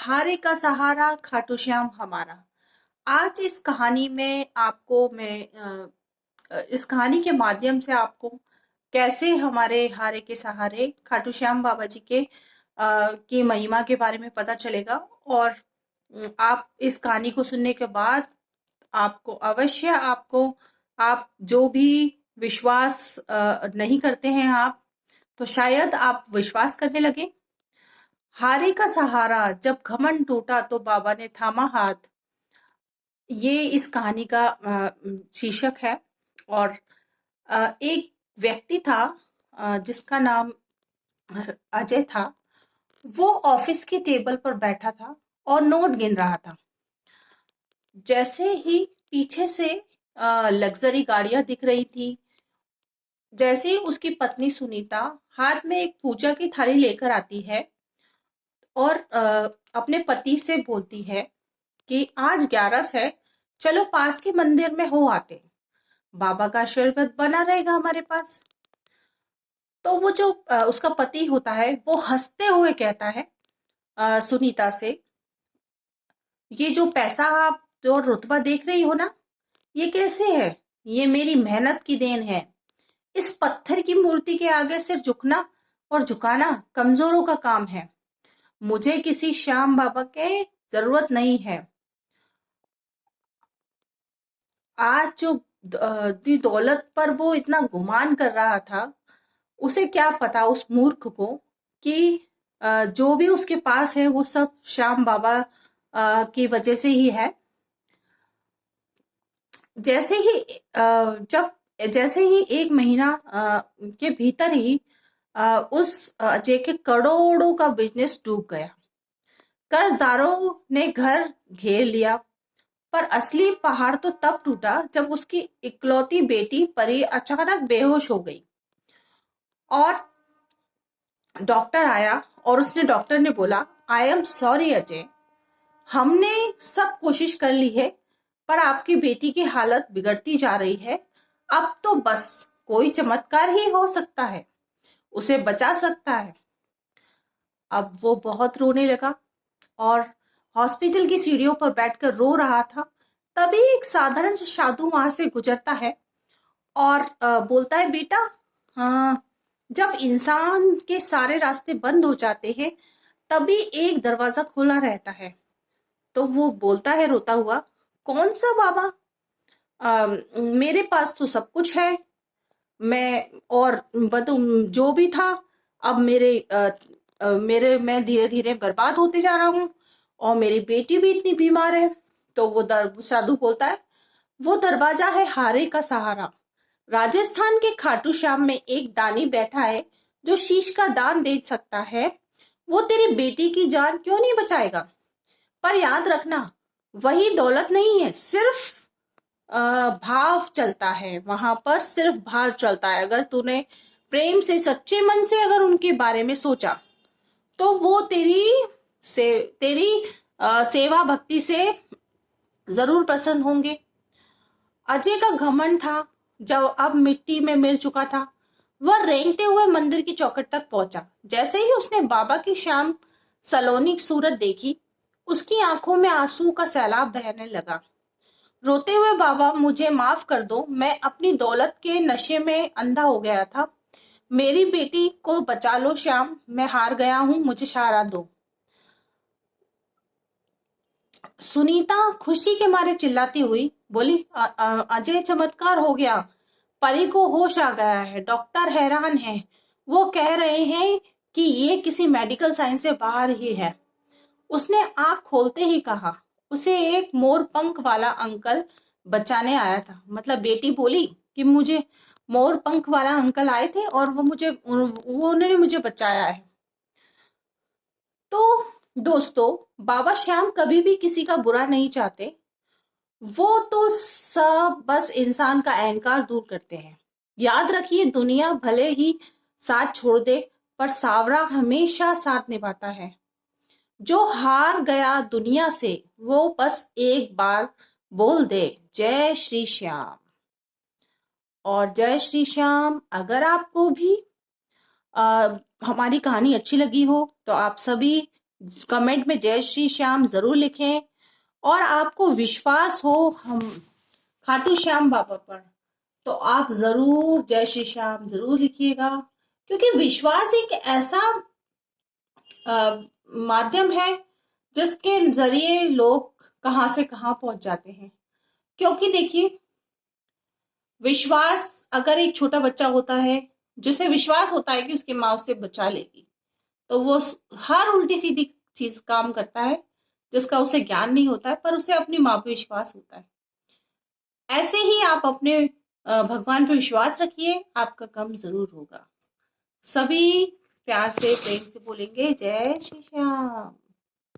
हारे का सहारा खाटू श्याम हमारा। आज इस कहानी में आपको मैं इस कहानी के माध्यम से आपको कैसे हमारे हारे के सहारे खाटू श्याम बाबा जी के की महिमा के बारे में पता चलेगा। और आप इस कहानी को सुनने के बाद आपको अवश्य आप जो भी विश्वास नहीं करते हैं आप, तो शायद आप विश्वास करने लगे। हारे का सहारा जब घमंड टूटा तो बाबा ने थामा हाथ, ये इस कहानी का शीर्षक है। और एक व्यक्ति था जिसका नाम अजय था। वो ऑफिस की टेबल पर बैठा था और नोट गिन रहा था। जैसे ही पीछे से लग्जरी गाड़ियां दिख रही थी, जैसे ही उसकी पत्नी सुनीता हाथ में एक पूजा की थाली लेकर आती है और अपने पति से बोलती है कि आज 11 है, चलो पास के मंदिर में हो आते, बाबा का आशीर्वाद बना रहेगा हमारे पास। तो वो जो उसका पति होता है वो हंसते हुए कहता है सुनीता से, ये जो पैसा आप जो रुतबा देख रही हो ना, ये कैसे है? ये मेरी मेहनत की देन है। इस पत्थर की मूर्ति के आगे सिर झुकना और झुकाना कमजोरों का काम है। मुझे किसी श्याम बाबा के जरूरत नहीं है। आज जो दी दौलत पर वो इतना गुमान कर रहा था, उसे क्या पता उस मूर्ख को कि जो भी उसके पास है वो सब श्याम बाबा की वजह से ही है। जैसे ही जब जैसे ही एक महीना के भीतर ही उस अजय के करोड़ों का बिजनेस डूब गया। कर्जदारों ने घर घेर लिया, पर असली पहाड़ तो तब टूटा जब उसकी इकलौती बेटी परी अचानक बेहोश हो गई। और डॉक्टर आया और डॉक्टर ने बोला, आई एम सॉरी अजय, हमने सब कोशिश कर ली है, पर आपकी बेटी की हालत बिगड़ती जा रही है। अब तो बस कोई चमत्कार ही हो सकता है, उसे बचा सकता है। अब वो बहुत रोने लगा और हॉस्पिटल की सीढ़ियों पर बैठकर रो रहा था। तभी एक साधारण सा साधु वहां से गुजरता है और बोलता है, बेटा, हाँ, जब इंसान के सारे रास्ते बंद हो जाते हैं तभी एक दरवाजा खुला रहता है। तो वो बोलता है रोता हुआ, कौन सा बाबा? मेरे पास तो सब कुछ है, मैं और जो भी था, अब मैं धीरे धीरे बर्बाद होते जा रहा हूँ और मेरी बेटी भी इतनी बीमार है। तो वो साधु बोलता है, वो दरवाजा है हारे का सहारा। राजस्थान के खाटू श्याम में एक दानी बैठा है जो शीश का दान दे सकता है। वो तेरी बेटी की जान क्यों नहीं बचाएगा? पर याद रखना, वही दौलत नहीं है, सिर्फ भाव चलता है वहां पर, सिर्फ भाव चलता है। अगर तूने प्रेम से सच्चे मन से अगर उनके बारे में सोचा तो वो तेरी सेवा भक्ति से जरूर प्रसन्न होंगे। अजय का घमंड था जब अब मिट्टी में मिल चुका था। वह रेंगते हुए मंदिर की चौखट तक पहुंचा। जैसे ही उसने बाबा की शाम सलोनी सूरत देखी, उसकी आंखों में आंसू का सैलाब बहने लगा। रोते हुए, बाबा मुझे माफ कर दो, मैं अपनी दौलत के नशे में अंधा हो गया था। मेरी बेटी को बचा लो श्याम, मैं हार गया हूं, मुझे सहारा दो। सुनीता खुशी के मारे चिल्लाती हुई बोली, अजय, चमत्कार हो गया, परी को होश आ गया है, डॉक्टर हैरान है, वो कह रहे हैं कि ये किसी मेडिकल साइंस से बाहर ही है। उसने आंख खोलते ही कहा, उसे एक मोर पंख वाला अंकल बचाने आया था। मतलब बेटी बोली कि मुझे मोर पंख वाला अंकल आए थे और उन्होंने मुझे बचाया है। तो दोस्तों, बाबा श्याम कभी भी किसी का बुरा नहीं चाहते। वो तो सब बस इंसान का अहंकार दूर करते हैं। याद रखिए, दुनिया भले ही साथ छोड़ दे, पर सावरा हमेशा साथ निभाता है। जो हार गया दुनिया से, वो बस एक बार बोल दे, जय श्री श्याम। और जय श्री श्याम। अगर आपको भी हमारी कहानी अच्छी लगी हो तो आप सभी कमेंट में जय श्री श्याम जरूर लिखें। और आपको विश्वास हो हम खाटू श्याम बाबा पर, तो आप जरूर जय श्री श्याम जरूर लिखिएगा। क्योंकि विश्वास एक ऐसा माध्यम है जिसके जरिए लोग कहाँ से कहाँ पहुंच जाते हैं। क्योंकि देखिए, विश्वास, अगर एक छोटा बच्चा होता है जिसे विश्वास होता है कि उसकी माँ उसे बचा लेगी, तो वो हर उल्टी सीधी चीज काम करता है जिसका उसे ज्ञान नहीं होता है, पर उसे अपनी माँ पे विश्वास होता है। ऐसे ही आप अपने भगवान पे विश्वास रखिए, आपका काम जरूर होगा। सभी प्यार से प्रेम से बोलेंगे जय श्री श्याम।